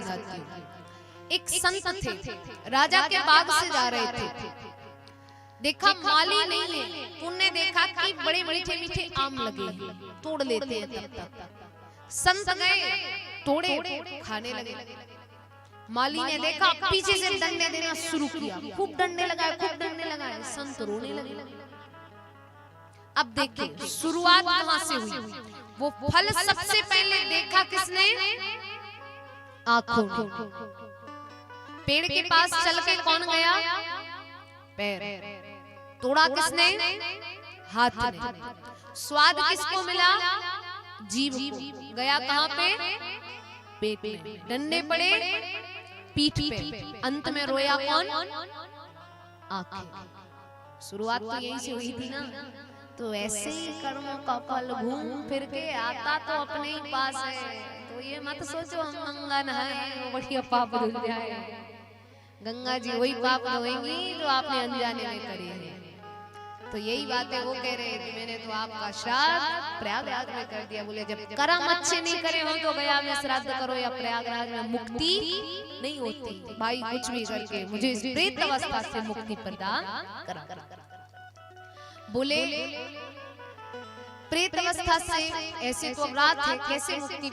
समझाती हूँ। एक संत थे, राजा के बाग से जा रहे थे, देखा माली नहीं है, उनने देखा कि बड़े मीठे मीठे आम लगे हैं, तोड़ लेते हैं। तब तक संत गए, तोड़े, खाने लगे। माली ने देखा, पीछे से डंडे देना शुरू किया, खूब डंडे लगाए, संत रोने लगे। अब देखिए शुरुआत कहां से हुई। वो फल सबसे पहले देखा किसने? आंखों ने। पेड़ के पास चल के कौन गया? पैर। तोड़ा किसने? हाथ ने। स्वाद किसको मिला? जीभ को। गया कहां पे? पेट में। डंडे पड़े पीठ पे, अंत में रोया कौन? आंखें। शुरुआत तो यहीं से हुई थी ना। तो ऐसे ही कर्मों का फल घूम फिर के आता तो अपने ही पास है। तो ये मत सोचो हम गंगा नहाए वो बढ़िया पाप धुल जाए। गंगा जी वही पाप धोएंगी जो आपने अनजाने में करे हैं। तो यही बात है, वो कह रहे हैं कि मैंने तो आपका श्राद्ध प्रयागराज में कर दिया। बोले जब कर्म अच्छे नहीं करे हो तो गया में श्राद्ध करो या प्रयागराज में मुक्ति नहीं होती। भाई कुछ भी करके मुझे इस प्रेत अवस्था से मुक्ति प्रदान करा। बोले प्रेत अवस्था से ऐसे तो रात है, कैसे मुक्ति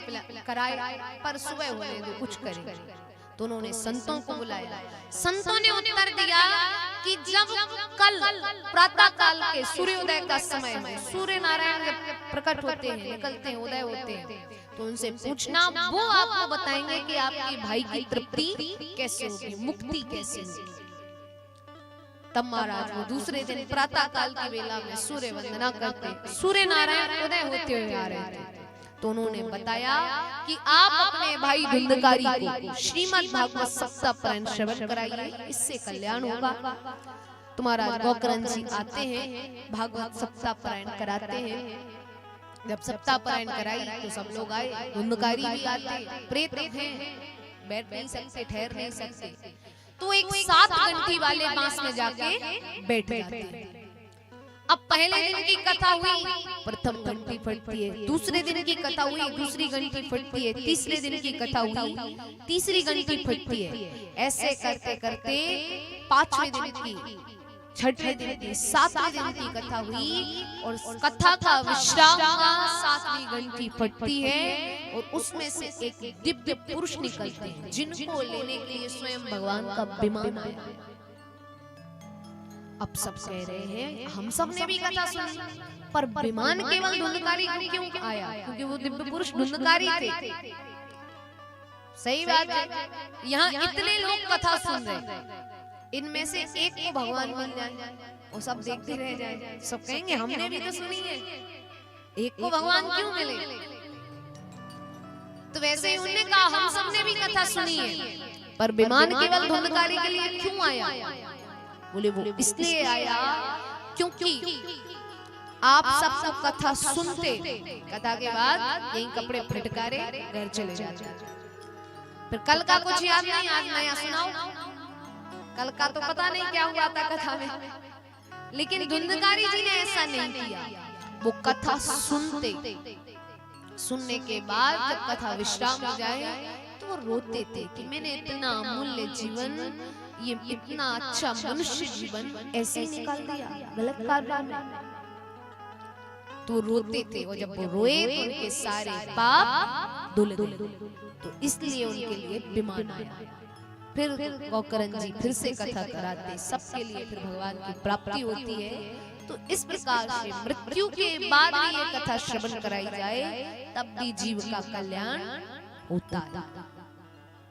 कराए? पर सुबह होने दो, कुछ करेंगे। तो उन्होंने संतों को बुलाया। संतों ने उत्तर दिया कि जब कल प्रातः काल के सूर्योदय का समय है, सूर्य नारायण जब प्रकट होते हैं, निकलते हैं, उदय होते हैं, तो उनसे पूछना, वो आपको बताएंगे कि आपकी भाई की तृप्ति कैसे होगी, मुक्ति कैसे होगी। तब महाराज वो दूसरे दिन प्रातः काल की वेला में सूर्य वंदना करते, सूर्य नारायण उदय होते हुए आ रहे थे। तो उन्होंने बताया कि आप अपने भाई धुंधकारी को श्रीमद् भागवत सप्ताह पारायण श्रवण कराइए, इससे कल्याण होगा। तो महाराज गोकर्ण जी आते हैं, भागवत सप्ताह पारायण कराते हैं। जब सप्ताह पारायण कराई तो सब लोग आए, धुंधकारी भी आते, प्रेत हैं, बैठ नहीं सकते, ठहर नहीं सकते। तो एक 7 घंटी वाले बांस में जाके बैठ जाते हैं। अब पहले दिन की कथा हुई, प्रथम घंटी फटती है। दूसरे दिन की कथा हुई, दूसरी घंटी फटती है। तीसरे दिन की कथा हुई, तीसरी घंटी फटती है। ऐसे करते करते 5वें दिन की, 6वें दिन की, 7वें दिन की कथा हुई और कथा का विश्राम का 7वीं घंटी फटती है और उसमें से एक दिव्य पुरुष निकलते हैं, जिनको लेने के लिए स्वयं भगवान का विमान आया। अब सब कह रहे हैं हम सब ने भी कथा सुनी, पर विमान केवल धुंधकारी को क्यों आया? क्योंकि वो दिव्य पुरुष धुंधकारी थे। सही बात है, यहाँ इतने लोग कथा सुन रहे, इनमें से एक को भगवान मिल जाए और सब देखते रह जाए, सब कहेंगे हमने भी तो सुनी है, एक को भगवान क्यों मिले? तो वैसे ही उन्होंने कहा हम सब ने भी कथा सुनी है, पर विमान केवल धुंधकारी के लिए क्यों आया? बोले वो इसलिए आया क्योंकि आप सबको कथा सुनते, कथा के बाद यही कपड़े फटकारे घर चले जाते। फिर कल का कुछ याद नहीं, आज नया सुनाओ। कल का तो पता नहीं क्या हुआ था कथा में, लेकिन धुंधकारी जी ने ऐसा नहीं किया। वो कथा सुनते, सुनने के बाद जब कथा विश्राम हो जाए तो वो रोते थे कि मैंने इतना अमूल्य जीवन, ये इतना अच्छा मनुष्य जीवन ऐसे ही निकाल दिया गलत कार्य में। तो रोते थे और जब वो रोए तो उनके सारे पाप धुल गए। तो इसलिए उनके लिए विमान आया। फिर गोकर्ण जी फिर से कथा कराते, सबके लिए फिर भगवान की प्राप्ति होती है। तो इस प्रकार से मृत्यु के बाद भी ये कथा श्रवण कराई जाए, तब भी जीव का कल्याण होता है।